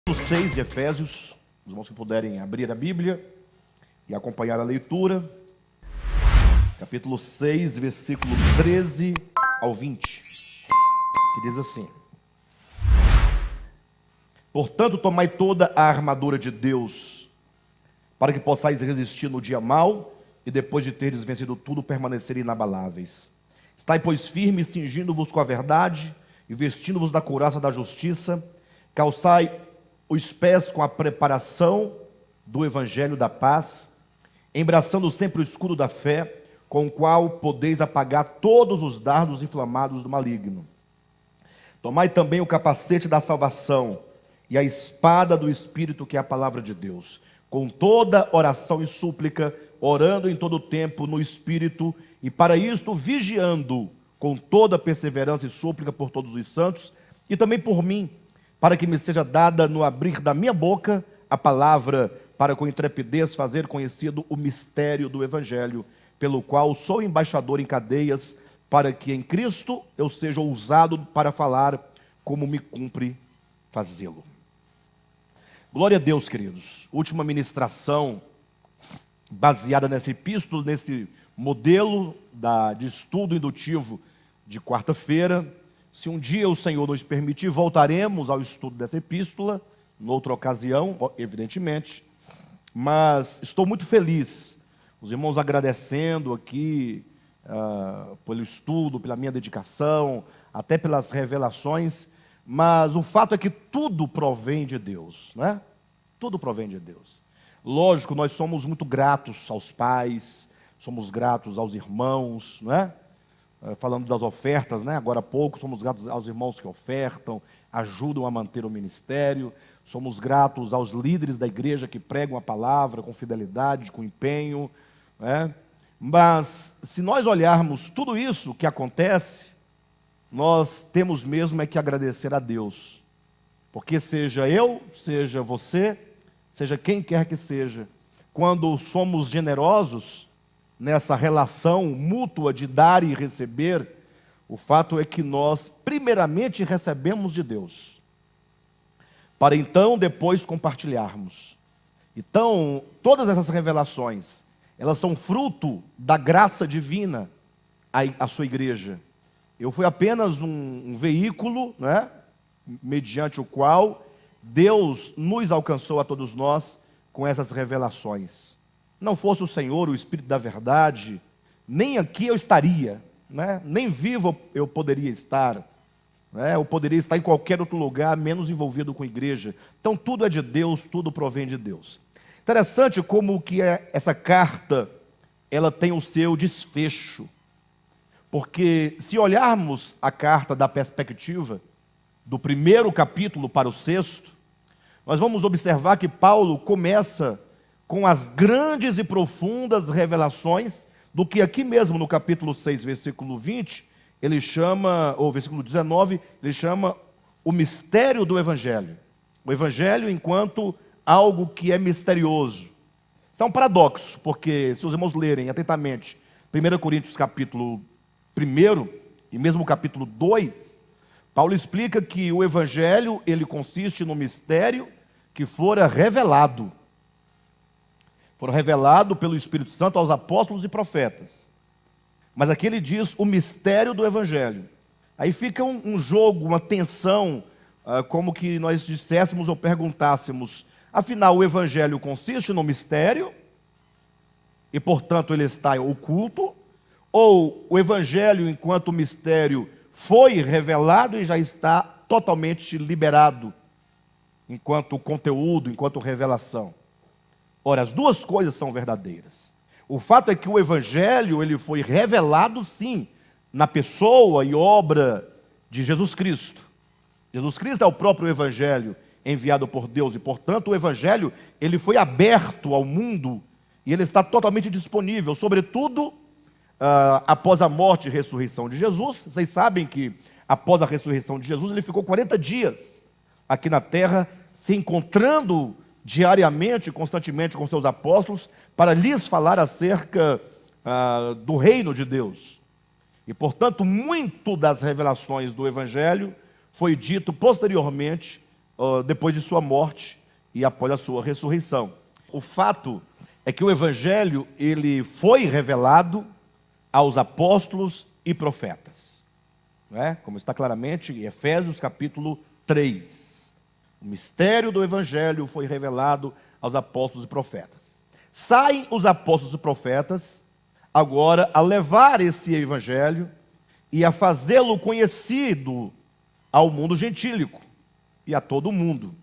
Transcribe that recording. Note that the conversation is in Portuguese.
Capítulo 6 de Efésios, os irmãos que puderem abrir a Bíblia e acompanhar a leitura. Capítulo 6, versículo 13 ao 20, que diz assim: Portanto, tomai toda a armadura de Deus, para que possais resistir no dia mau, e depois de teres vencido tudo, permanecer inabaláveis. Estai, pois, firmes, cingindo-vos com a verdade, e vestindo-vos da couraça da justiça, calçai os pés com a preparação do evangelho da paz, embraçando sempre o escudo da fé, com o qual podeis apagar todos os dardos inflamados do maligno. Tomai também o capacete da salvação e a espada do Espírito, que é a palavra de Deus, com toda oração e súplica, orando em todo o tempo no Espírito, e para isto vigiando com toda perseverança e súplica por todos os santos, e também por mim, para que me seja dada no abrir da minha boca a palavra, para com intrepidez fazer conhecido o mistério do Evangelho, pelo qual sou embaixador em cadeias, para que em Cristo eu seja ousado para falar como me cumpre fazê-lo. Glória a Deus, queridos. Última ministração baseada nessa epístola, nesse modelo de estudo indutivo de quarta-feira. Se um dia o Senhor nos permitir, voltaremos ao estudo dessa epístola, noutra ocasião, evidentemente, mas estou muito feliz, os irmãos agradecendo aqui pelo estudo, pela minha dedicação, até pelas revelações, mas o fato é que tudo provém de Deus, né? Tudo provém de Deus. Lógico, nós somos muito gratos aos pais, somos gratos aos irmãos, não é? Falando das ofertas, né? Agora há pouco, somos gratos aos irmãos que ofertam, ajudam a manter o ministério, somos gratos aos líderes da igreja que pregam a palavra com fidelidade, com empenho, né? Mas se nós olharmos tudo isso que acontece, nós temos mesmo é que agradecer a Deus, porque seja eu, seja você, seja quem quer que seja, quando somos generosos nessa relação mútua de dar e receber, o fato é que nós primeiramente recebemos de Deus, para então depois compartilharmos. Então, todas essas revelações, elas são fruto da graça divina à sua igreja. Eu fui apenas um veículo, né, mediante o qual Deus nos alcançou a todos nós com essas revelações. Não fosse o Senhor, o Espírito da verdade, nem aqui eu estaria, né? Nem vivo eu poderia estar, né? Eu poderia estar em qualquer outro lugar, menos envolvido com a igreja. Então tudo é de Deus, tudo provém de Deus. Interessante como que essa carta, ela tem o seu desfecho, porque se olharmos a carta da perspectiva do primeiro capítulo para o sexto, nós vamos observar que Paulo começa com as grandes e profundas revelações do que aqui mesmo no capítulo 6, versículo 20, ele chama, ou versículo 19, ele chama o mistério do Evangelho. O Evangelho enquanto algo que é misterioso. Isso é um paradoxo, porque se os irmãos lerem atentamente 1 Coríntios capítulo 1 e mesmo o capítulo 2, Paulo explica que o Evangelho, ele consiste no mistério que fora revelado. Foram revelados pelo Espírito Santo aos apóstolos e profetas. Mas aqui ele diz o mistério do Evangelho. Aí fica um jogo, uma tensão, como que nós disséssemos ou perguntássemos, afinal o Evangelho consiste no mistério, e portanto ele está oculto, ou o Evangelho enquanto mistério foi revelado e já está totalmente liberado, enquanto conteúdo, enquanto revelação. Ora, as duas coisas são verdadeiras. O fato é que o Evangelho, ele foi revelado, sim, na pessoa e obra de Jesus Cristo. Jesus Cristo é o próprio Evangelho enviado por Deus, e, portanto, o Evangelho, ele foi aberto ao mundo, e ele está totalmente disponível, sobretudo, após a morte e ressurreição de Jesus. Vocês sabem que, após a ressurreição de Jesus, ele ficou 40 dias aqui na terra, se encontrando diariamente, constantemente com seus apóstolos, para lhes falar acerca do reino de Deus. E, portanto, muito das revelações do Evangelho foi dito posteriormente depois de sua morte e após a sua ressurreição. O fato é que o Evangelho ele foi revelado aos apóstolos e profetas, não é? Como está claramente em Efésios capítulo 3. O mistério do Evangelho foi revelado aos apóstolos e profetas. Saem os apóstolos e profetas agora a levar esse Evangelho e a fazê-lo conhecido ao mundo gentílico e a todo mundo.